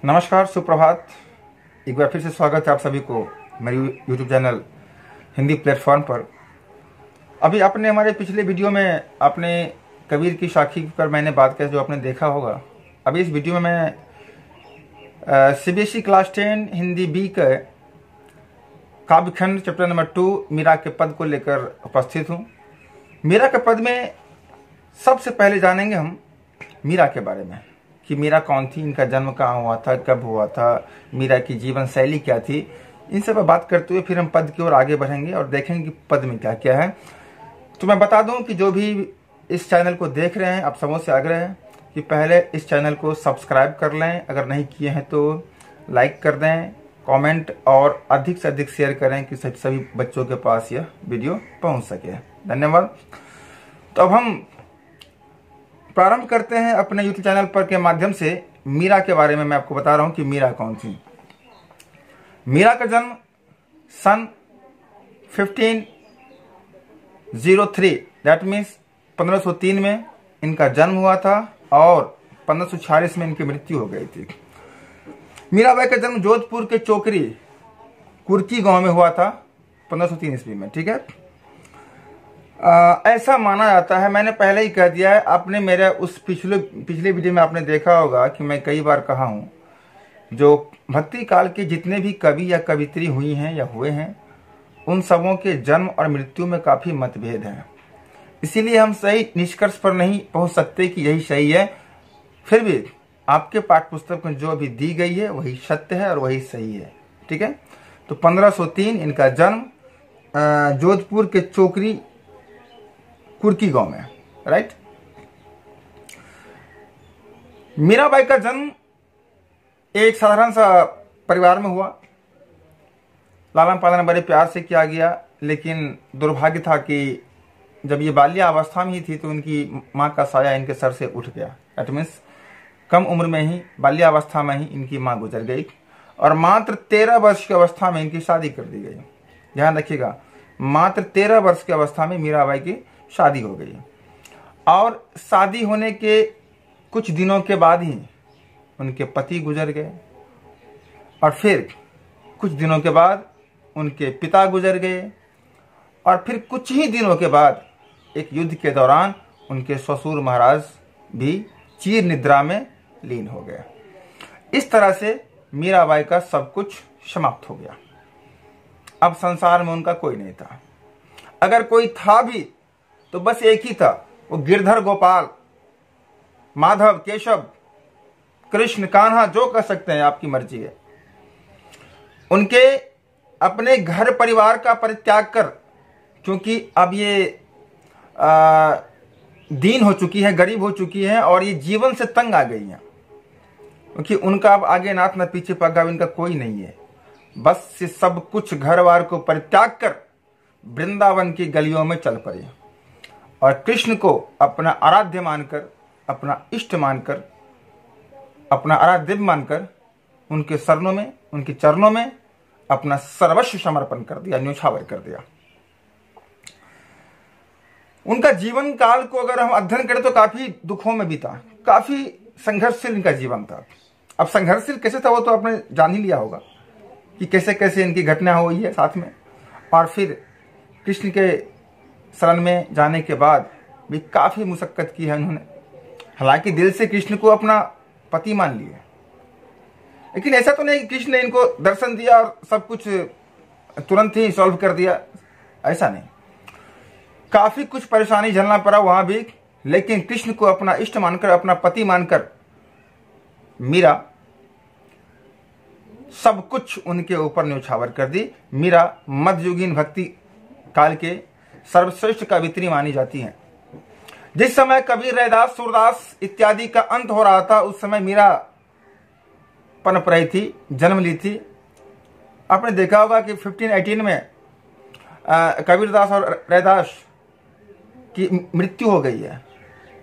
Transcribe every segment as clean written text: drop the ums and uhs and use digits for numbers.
नमस्कार, सुप्रभात। एक बार फिर से स्वागत है आप सभी को मेरे YouTube चैनल हिंदी प्लेटफॉर्म पर। अभी आपने हमारे पिछले वीडियो में आपने कबीर की साखी पर मैंने बात की जो आपने देखा होगा। अभी इस वीडियो में मैं CBSE क्लास 10 हिंदी बी के काव्यखंड चैप्टर नंबर 2 मीरा के पद को लेकर उपस्थित हूँ। मीरा के पद में सबसे पहले जानेंगे हम मीरा के बारे में कि मीरा कौन थी, इनका जन्म कहाँ हुआ था, कब हुआ था, मीरा की जीवन शैली क्या थी। इन सब पर बात करते हुए फिर हम पद की ओर आगे बढ़ेंगे और देखेंगे कि पद में क्या क्या है। तो मैं बता दूं कि जो भी इस चैनल को देख रहे हैं, आप सबों से आग्रह है कि पहले इस चैनल को सब्सक्राइब कर लें, अगर नहीं किए हैं तो लाइक कर दें, कमेंट और अधिक से अधिक शेयर करें कि सभी बच्चों के पास यह वीडियो पहुंच सके। धन्यवाद। तो अब हम प्रारंभ करते हैं अपने YouTube चैनल पर के माध्यम से। मीरा के बारे में मैं आपको बता रहा हूं कि मीरा कौन थी। मीरा का जन्म सन 1503 दैट मीन्स 1503 में इनका जन्म हुआ था और 1546 में इनकी मृत्यु हो गई थी। मीराबाई का जन्म जोधपुर के चोकरी कुर्की गांव में हुआ था 1503 ईस्वी में। ठीक है, ऐसा माना जाता है, मैंने पहले ही कह दिया है, आपने मेरे उस पिछले वीडियो में आपने देखा होगा कि मैं कई बार कहा हूं, जो भक्ति काल के जितने भी कवि या कवित्री हुई हैं या हुए हैं, उन सबों के जन्म और मृत्यु में काफी मतभेद है। इसीलिए हम सही निष्कर्ष पर नहीं पहुंच सकते कि यही सही है। फिर भी आपके पाठ्य पुस्तक में जो अभी दी गई है वही सत्य है और वही सही है। ठीक है, तो 1503 इनका जन्म जोधपुर के चोकरी कुर्की गांव में, राइट। मीराबाई का जन्म एक साधारण सा परिवार में हुआ। लालन पालन बड़े प्यार से किया गया, लेकिन दुर्भाग्य था कि जब ये बाल्यावस्था में ही थी तो उनकी माँ का साया इनके सर से उठ गया। दैट मीन्स कम उम्र में ही, बाल्यावस्था में ही इनकी माँ गुजर गई और मात्र 13 वर्ष की अवस्था में इनकी शादी कर दी गई। ध्यान रखिएगा, मात्र 13 वर्ष की अवस्था में मीराबाई की शादी हो गई और शादी होने के कुछ दिनों के बाद ही उनके पति गुजर गए और फिर कुछ दिनों के बाद उनके पिता गुजर गए और फिर कुछ ही दिनों के बाद एक युद्ध के दौरान उनके ससुर महाराज भी चीर निद्रा में लीन हो गए। इस तरह से मीराबाई का सब कुछ समाप्त हो गया। अब संसार में उनका कोई नहीं था। अगर कोई था भी तो बस एक ही था, वो गिरधर गोपाल, माधव, केशव, कृष्ण, कान्हा, जो कह सकते हैं, आपकी मर्जी है। उनके अपने घर परिवार का परित्याग कर, क्योंकि अब ये दीन हो चुकी है, गरीब हो चुकी है और ये जीवन से तंग आ गई हैं, क्योंकि उनका अब आगे नाथ न पीछे पगा इनका कोई नहीं है। बस से सब कुछ घर वार को परित्याग कर वृंदावन की गलियों में चल पड़े और कृष्ण को अपना आराध्य मानकर, अपना इष्ट मानकर, अपना आराध्य मानकर उनके शरणों में, उनके चरणों में अपना सर्वस्व समर्पण कर दिया, न्योछावर कर दिया। उनका जीवन काल को अगर हम अध्ययन करें तो काफी दुखों में बीता, काफी संघर्षशील इनका जीवन था। अब संघर्षशील कैसे था वो तो आपने जान ही लिया होगा कि कैसे कैसे इनकी घटना हुई है साथ में। और फिर कृष्ण के शरण में जाने के बाद भी काफी मुशक्कत की है उन्होंने। हालांकि दिल से कृष्ण को अपना पति मान लिया, लेकिन ऐसा तो नहीं कि कृष्ण ने इनको दर्शन दिया और सब कुछ तुरंत ही सॉल्व कर दिया, ऐसा नहीं। काफी कुछ परेशानी झेलना पड़ा वहां भी, लेकिन कृष्ण को अपना इष्ट मानकर, अपना पति मानकर मीरा सब कुछ उनके ऊपर न्योछावर कर दी। मीरा मध्ययुगीन भक्ति काल के सर्वश्रेष्ठ कवित्री मानी जाती हैं। जिस समय कबीर, रैदास, सूरदास इत्यादि का अंत हो रहा था, उस समय मीरा पनप रही थी, जन्म ली थी। आपने देखा होगा कि 1518 में कबीरदास और रैदास की मृत्यु हो गई है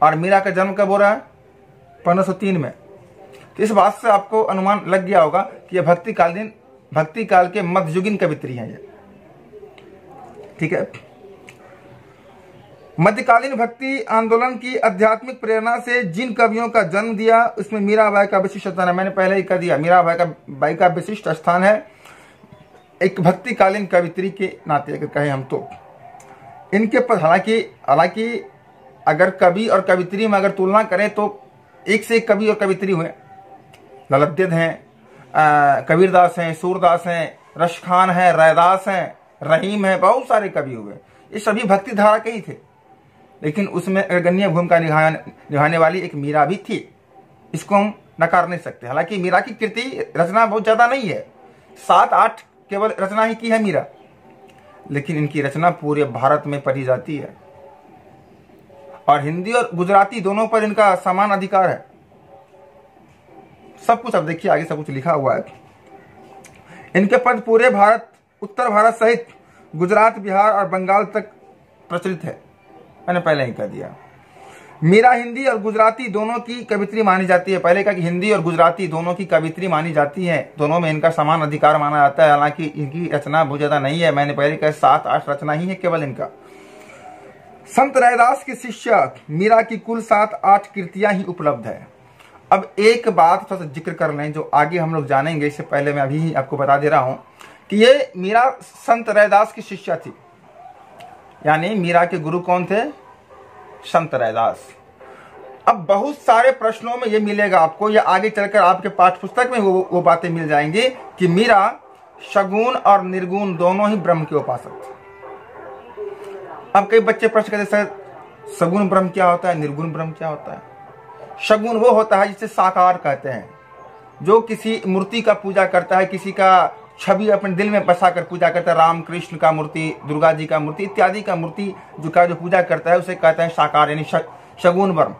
और मीरा का जन्म कब हो रहा है? 1503 में। तो इस बात से आपको अनुमान लग गया होगा कि यह भक्ति काल के मध्ययुगीन कवित्री हैं ये। ठीक है, मध्यकालीन भक्ति आंदोलन की आध्यात्मिक प्रेरणा से जिन कवियों का जन्म दिया उसमें मीराबाई का विशिष्ट स्थान है। मैंने पहले ही कह दिया, मीराबाई का विशिष्ट स्थान है एक भक्तिकालीन कवित्री के नाते अगर कहें हम तो। इनके पर हालांकि अगर कवि और कवित्री में अगर तुलना करें तो एक से एक कवि और कवित्री हुए। ललितदत्त हैं, कबीरदास हैं, सूरदास हैं, रशखान हैं, रैदास हैं, रहीम हैं, बहुत सारे कवि हुए। ये सभी भक्ति धारा के ही थे, लेकिन उसमें अग्रगण्य भूमिका निभाने वाली एक मीरा भी थी, इसको हम नकार नहीं सकते। हालांकि मीरा की कृति रचना बहुत ज्यादा नहीं है, 7-8 केवल रचना ही की है मीरा, लेकिन इनकी रचना पूरे भारत में पढ़ी जाती है और हिंदी और गुजराती दोनों पर इनका समान अधिकार है। सब कुछ अब देखिए आगे सब कुछ लिखा हुआ है। इनके पद पूरे भारत, उत्तर भारत सहित गुजरात, बिहार और बंगाल तक प्रचलित है। मैंने पहले ही कह दिया। मीरा हिंदी और गुजराती दोनों की कवित्री मानी जाती है। पहले कहा कि हिंदी और गुजराती दोनों की कवित्री मानी जाती है, दोनों में इनका समान अधिकार माना जाता है। हालांकि इनकी रचना बहुत ज्यादा नहीं है, मैंने पहले कहा 7-8 रचना ही है केवल इनका। संत रैदास की शिष्या मीरा की कुल 7-8 कृतियां ही उपलब्ध है। अब एक बात थोड़ा सा जिक्र कर लें जो आगे हम लोग जानेंगे, इससे पहले मैं अभी ही आपको बता दे रहा हूं कि ये मीरा संत रैदास की शिष्या थी। यानी मीरा के गुरु कौन थे? संत रैदास। अब बहुत सारे प्रश्नों में ये मिलेगा आपको, या आगे चलकर आपके पाठ्य पुस्तक में वो बातें मिल जाएंगी कि मीरा सगुण और निर्गुण दोनों ही ब्रह्म के उपासक थे। अब कई बच्चे प्रश्न करते सर सगुण ब्रह्म क्या होता है, निर्गुण ब्रह्म क्या होता है? सगुण वो होता है जिसे साकार कहते हैं, जो किसी मूर्ति का पूजा करता है, किसी का छवि अपने दिल में बसा कर पूजा करता है, राम कृष्ण का मूर्ति, दुर्गा जी का मूर्ति इत्यादि का मूर्ति जो पूजा करता है उसे कहते हैं साकार, यानी सगुण ब्रह्म।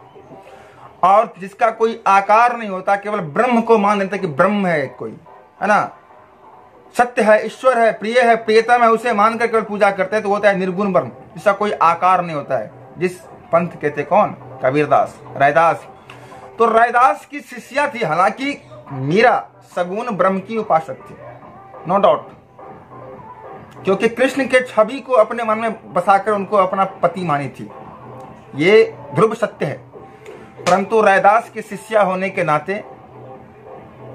और जिसका कोई आकार नहीं होता, केवल ब्रह्म को मान लेता है कि ब्रह्म है कोई, है ना, सत्य है, ईश्वर है, प्रिय है, प्रियतम है, उसे मानकर केवल पूजा करते हैं तो होता है निर्गुण ब्रह्म, जिसका कोई आकार नहीं होता है। जिस पंथ कहते कौन? कबीरदास, रैदास। तो रैदास की शिष्या थी। हालांकि मीरा सगुण ब्रह्म की उपासक थी, नो डाउट, क्योंकि कृष्ण के छवि को अपने मन में बसाकर उनको अपना पति मानी थी, ये ध्रुव सत्य है। परंतु रैदास की शिष्या होने के नाते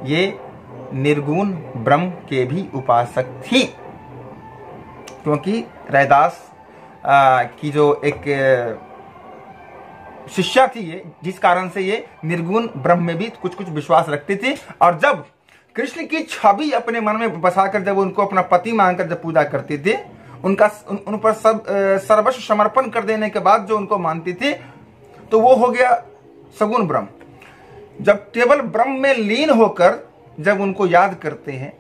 ये निर्गुण ब्रह्म के भी उपासक थी, क्योंकि रैदास की जो एक शिष्या थी ये, जिस कारण से ये निर्गुण ब्रह्म में भी कुछ कुछ विश्वास रखती थी। और जब कृष्ण की छवि अपने मन में बसाकर जब उनको अपना पति मानकर जब पूजा करती थी, उन पर सर्वस्व समर्पण कर देने के बाद जो उनको मानती थी, तो वो हो गया सगुण ब्रह्म। जब केवल ब्रह्म में लीन होकर जब उनको याद करते हैं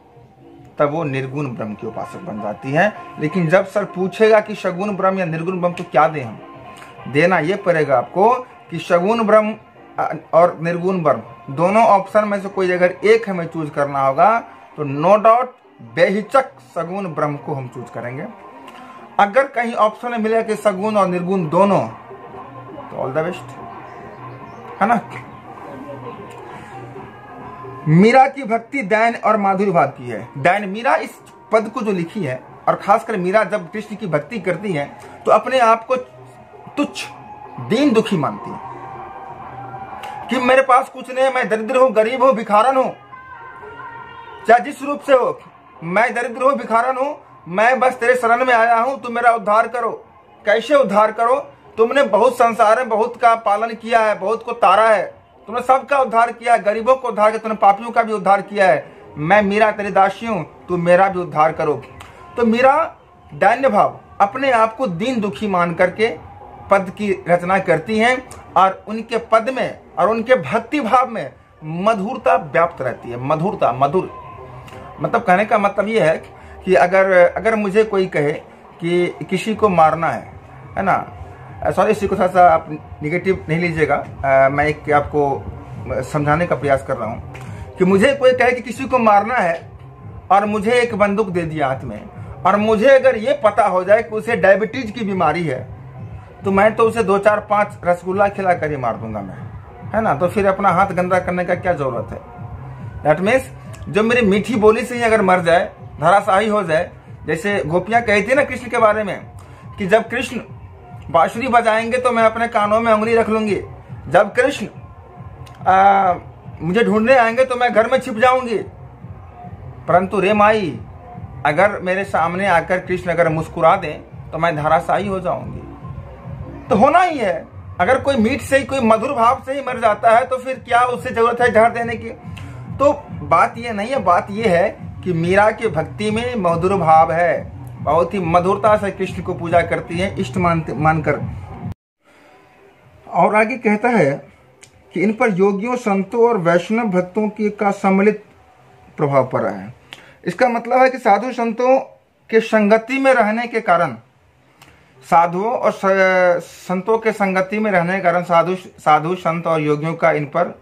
तब वो निर्गुण ब्रह्म की उपासक बन जाती है। लेकिन जब सर पूछेगा कि सगुण ब्रह्म या निर्गुण ब्रह्म तो क्या दें हम, देना ये पड़ेगा आपको कि सगुण ब्रह्म और निर्गुण ब्रह्म दोनों ऑप्शन में से कोई अगर एक हमें चूज करना होगा तो नो डाउट बेहिचक सगुण ब्रह्म को हम चूज करेंगे। अगर कहीं ऑप्शन में मिलेगा कि सगुण और निर्गुण दोनों, तो ऑल द बेस्ट, है ना। मीरा की भक्ति दैन और माधुर्य भाव की है। दैन, मीरा इस पद को जो लिखी है, और खासकर मीरा जब कृष्ण की भक्ति करती है तो अपने आप को तुच्छ, दीन दुखी मानती है कि मेरे पास कुछ नहीं है, मैं दरिद्र हूं, गरीब हूं, भिखारन हूं, चाहे जिस रूप से हो, मैं दरिद्र हूं, भिखारन हूं, मैं बस तेरे शरण में आया हूं, तुम मेरा उद्धार करो। कैसे उद्धार करो? तुमने बहुत संसार में बहुत का पालन किया है, बहुत को तारा है, तुमने सबका उद्धार किया है, गरीबों को उद्धार किया, तुमने पापियों का भी उद्धार किया है, मैं मीरा तेरी दासी हूं, तुम मेरा भी उद्धार करो। तो मीरा दैन्य भाव, अपने आप को दीन दुखी मान करके पद की रचना करती हैं, और उनके पद में और उनके भक्ति भाव में मधुरता व्याप्त रहती है। मधुरता, मधुर मतलब कहने का मतलब ये है कि अगर मुझे कोई कहे कि किसी को मारना है ना, सॉरी इसी को थोड़ा सा आप निगेटिव नहीं लीजिएगा, मैं एक आपको समझाने का प्रयास कर रहा हूँ कि मुझे कोई कहे कि किसी को मारना है और मुझे एक बंदूक दे दिया हाथ में, और मुझे अगर ये पता हो जाए कि उसे डायबिटीज की बीमारी है, तो मैं तो उसे 2, 4, 5 रसगुल्ला खिला कर ही मार दूंगा मैं, है ना। तो फिर अपना हाथ गंदा करने का क्या जरूरत है? दैट मीन्स जो मेरी मीठी बोली से ही अगर मर जाए, धराशाही हो जाए, जैसे गोपियां कहती है ना कृष्ण के बारे में कि जब कृष्ण बांसुरी बजाएंगे तो मैं अपने कानों में उंगली रख लूंगी। जब कृष्ण मुझे ढूंढने आएंगे तो मैं घर में छिप जाऊंगी। परंतु रे माई, अगर मेरे सामने आकर कृष्ण अगर मुस्कुरा दें तो मैं धराशायी हो जाऊंगी। तो होना ही है, अगर कोई मीठ से ही, कोई मधुर भाव से ही मर जाता है तो फिर क्या उससे जरूरत है जहर देने की। तो बात ये नहीं है, बात ये है कि मीरा की भक्ति में मधुर भाव है, बहुत ही मधुरता से कृष्ण को पूजा करती है इष्ट मानकर। और आगे कहता है कि इन पर योगियों, संतों और वैष्णव भक्तों की का सम्मिलित प्रभाव पड़ा है। इसका मतलब है कि साधु संतों के संगति में रहने के कारण, साधुओं और संतों के संगति में रहने के कारण साधु संत और योगियों का इन पर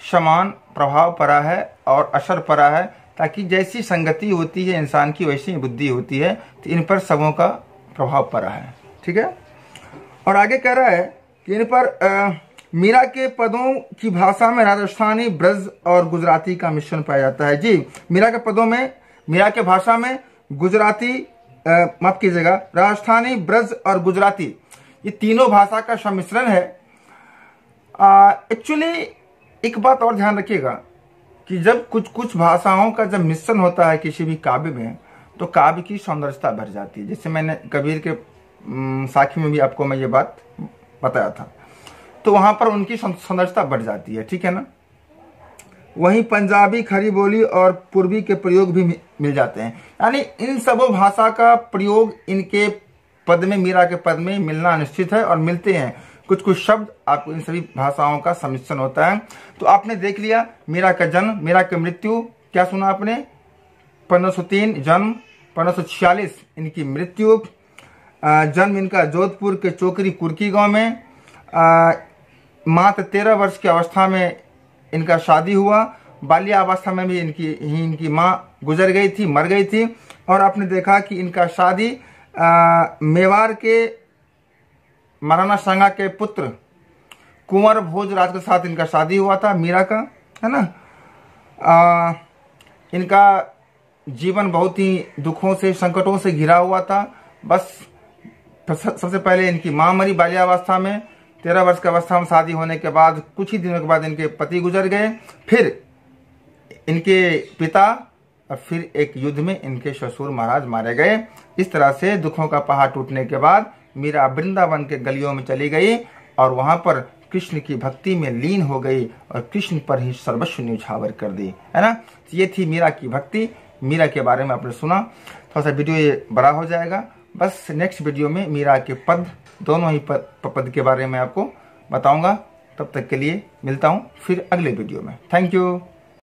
समान प्रभाव पड़ा है और असर पड़ा है, ताकि जैसी संगति होती है इंसान की वैसी बुद्धि होती है, तो इन पर सबों का प्रभाव पड़ा है। ठीक है। और आगे कह रहा है कि इन पर मीरा के पदों की भाषा में राजस्थानी, ब्रज और गुजराती का मिश्रण पाया जाता है। जी, मीरा के पदों में, मीरा के भाषा में गुजराती, माफ कीजिएगा, राजस्थानी, ब्रज और गुजराती, ये तीनों भाषा का सम्मिश्रण है। एक्चुअली एक बात और ध्यान रखिएगा कि जब कुछ भाषाओं का जब मिश्रण होता है किसी भी काव्य में, तो काव्य की सौंदर्यता बढ़ जाती है। जैसे मैंने कबीर के साखी में भी आपको मैं ये बात बताया था, तो वहां पर उनकी सौंदर्यता बढ़ जाती है। ठीक है ना। वहीं पंजाबी, खड़ी बोली और पूर्वी के प्रयोग भी मिल जाते हैं। यानी इन सबों भाषा का प्रयोग इनके पद में, मीरा के पद में मिलना निश्चित है और मिलते हैं। कुछ शब्द आपको इन सभी भाषाओं का सम्मिश्रण होता है। तो आपने देख लिया मीरा का जन्म, मीरा की मृत्यु, क्या सुना आपने, 1503 जन्म, 1546 इनकी मृत्यु। जन्म इनका जोधपुर के चोकरी कुर्की गांव में। मात्र 13 वर्ष की अवस्था में इनका शादी हुआ। बाल्यावस्था में भी इनकी माँ गुजर गई थी, मर गई थी। और आपने देखा कि इनका शादी मेवाड़ के महाराणा सांगा के पुत्र कुंवर भोजराज के साथ इनका शादी हुआ था, मीरा का, है ना। इनका जीवन बहुत ही दुखों से, संकटों से घिरा हुआ था। बस सबसे पहले इनकी माँ मरी बाल्यावस्था में। 13 वर्ष की अवस्था में शादी होने के बाद कुछ ही दिनों के बाद इनके पति गुजर गए। फिर इनके पिता और फिर एक युद्ध में इनके ससुर महाराज मारे गए। इस तरह से दुखों का पहाड़ टूटने के बाद मीरा वृंदावन के गलियों में चली गई और वहां पर कृष्ण की भक्ति में लीन हो गई और कृष्ण पर ही सर्वस्व न्यौछावर कर दी, है ना। ये थी मीरा की भक्ति। मीरा के बारे में आपने सुना। थोड़ा सा वीडियो ये बड़ा हो जाएगा। बस नेक्स्ट वीडियो में मीरा के पद, दोनों ही पद के बारे में आपको बताऊंगा। तब तक के लिए मिलता हूं फिर अगले वीडियो में। Thank you.